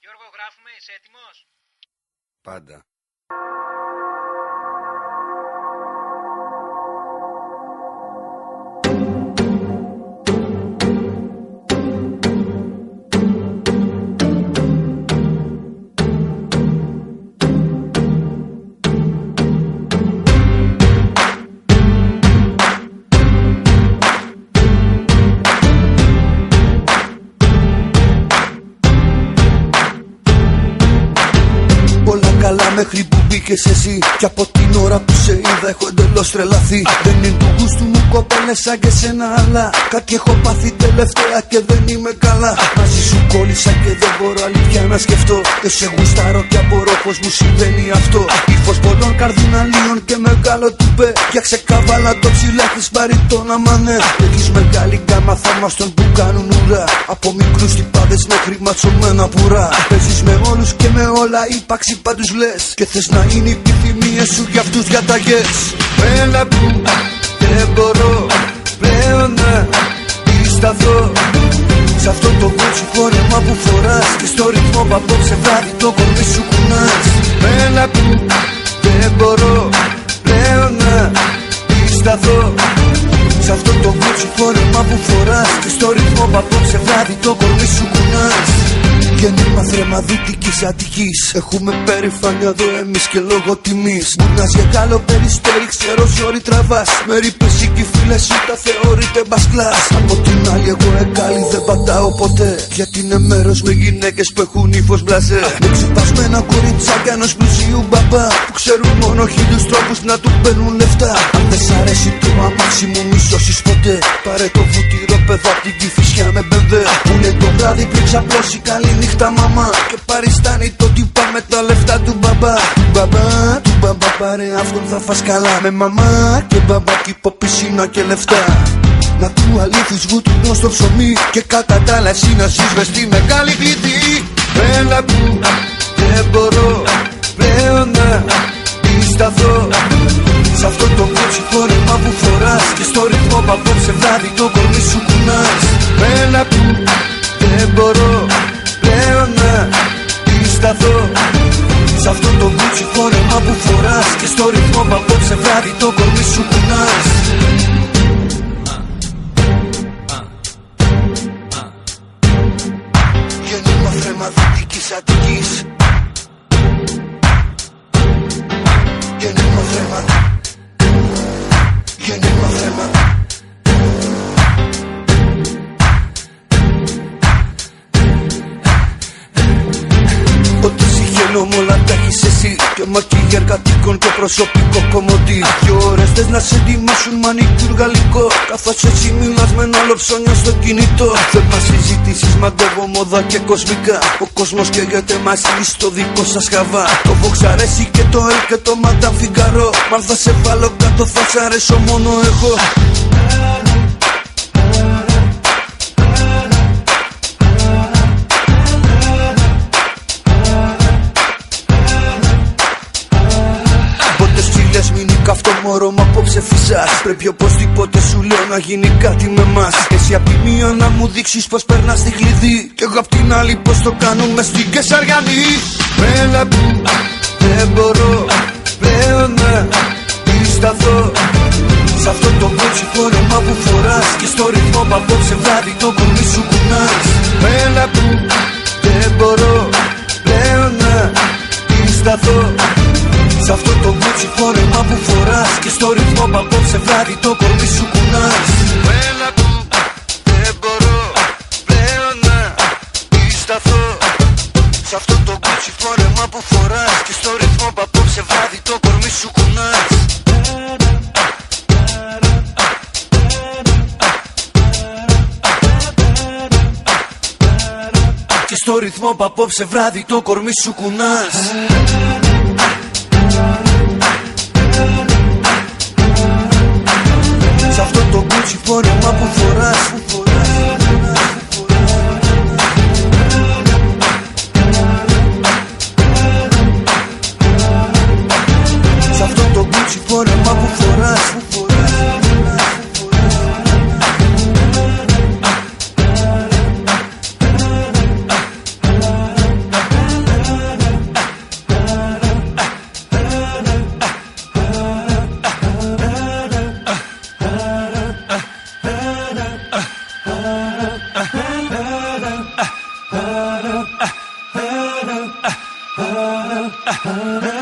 Γιώργο, γράφουμε, είσαι έτοιμος? Πάντα. Καλά μέχρι που μπήκες εσύ. Κι από την ώρα που σε είδα έχω εντελώς τρελαθεί. Δεν είναι του γούστου μου κοπέλες σαν και σένα, αλλά κάτι έχω πάθει τελευταία και δεν είμαι καλά. Μαζί σου κόλλησα και δεν μπορώ αλήθεια να σκεφτώ. Και σε γουστάρω και απορώ πως μου συμβαίνει αυτό. Ήφος πολλών καρδιναλίων και μεγάλο τουπέ. Φτιάξε καβάλα το ψηλά της μπαριτόνα μανέ. Έχεις μεγάλη γκάμα θαύμαστων που κάνουν ουρά. Από μικρούς τυπάδες μέχρι ματσωμένα πουρά. Παίζεις με όλους και με όλα, ύπαρξη πάντους λες. Και θες να είναι οι επιθυμίες σου για αυτούς διαταγές. Έλα που δεν μπορώ πλέον να πισταθώ σ' αυτό το βότσι φόρεμα που φοράς. Και στο ρυθμό που απόψε βράδυ το κορμί σου κουνάς. Έλα που δεν μπορώ πλέον να πισταθώ σ' αυτό το βότσι φόρεμα που φοράς. Και στο ρυθμό που απόψε βράδυ το κορμί σου κουνάς. Γέννημα θρεμαδίτικης Αττικής. Έχουμε περηφάνεια εδώ εμείς και λόγω τιμής. Μπουνάς για καλό περιστέρι, ξέρω ζόρι τραβάς. Με ρήπες ή κι φίλες σου τα θεωρείτε μπασκλάς. Από την άλλη εγώ εγκάλι δεν πατάω ποτέ. Γιατί είναι μέρος με γυναίκες που έχουν ύφος μπλαζέ. Με ξυπασμένα κοριτσάκια ενός πλουσίου μπαμπά που ξέρουν μόνο χίλιους τρόπους να του παίρνουν λεφτά. Αν δεν σ' αρέσει το αμάξι μου μη σώσεις ποτέ. Πάρε το βουτυρό παιδό απ' την Κηφισιά με μπεμπέ. Που λέει το βράδυ πριν ξαπλώσει καλή νύχτα μαμά. Και παριστάνει το τύπα με τα λεφτά του μπαμπά. Του μπαμπά πάρε αυτόν θα φας καλά. Με μαμά και μπαμπά κήπο πισίνα και λεφτά. Να του αλήθεις βούτυνο στο ψωμί. Και κατά τα άλλα εσύ να ζεις μες στη μεγάλη πηδή. Έλα που δεν μπορώ πλέον να πισταθώ σ' αυτό το κότσι φόρεμα που φοράς. Και στο ρυθμό που απόψε βράδυ το κορμί σου κουνάς. Έλα που δεν μπορώ πλέον να πισταθώ σ' αυτό το κότσι φόρεμα που φοράς. Και στο ρυθμό που απόψε βράδυ το κορμί σου κουνάς. Γέννημα θρεμαδίτικης Αττικής. Γέννημα θρεμα. Ό,τι συγχαίνω μ' όλα τα έχεις εσύ. Και μακιγιέρ κατοίκων και προσωπικό κομμωτή. 2 ώρες θες να σε ετοιμάσουν μανικούρ γαλλικό. Καθώς εσύ μιλάς με ένα άλλο ψώνιο στο κινητό. Δεν μας συζητήσεις, μαντεύω μόδα και κοσμικά. Ο κόσμος καίγεται μαζί στο δικό σας χαβά. Το Vox αρέσει και το El και το Madame Figaro. Μα αν θα σε βάλω κάτω θα σ' αρέσω μόνο εγώ. Αυτό μωρό μ' απόψε φυσάς. Πρέπει οπωσδήποτε σου λέω να γίνει κάτι με μας. Εσύ απ' τη μία να μου δείξεις πως περνάς τη κλειδί. Κι εγώ απ' την άλλη πως το κάνουμε στην Κεσαριανή. Έλα που δεν μπορώ πλέον να πισταθώ σ' αυτό το κότσι φόρεμα που φοράς. Και στο ρυθμό που απόψε βράδυ το κορμί σου κουνάς. Έλα που δεν μπορώ πλέον να πισταθώ σ' αυτό το κότσι φόρεμα που φοράς. Και στο ρυθμό που απόψε βράδυ το κορμί σου κουνάς. Έλα που δεν μπορώ πλέον να πισταθώ σ' αυτό το κότσι φόρεμα που φοράς. Και στο ρυθμό που απόψε βράδυ το κορμί σου κουνάς. Και στο ρυθμό που απόψε βράδυ το κορμί σου κουνάς. Σ' αυτό το κούτσι φόρεμα που φοράς. Σ' αυτό το κούτσι φόρεμα που φοράς. Αχ.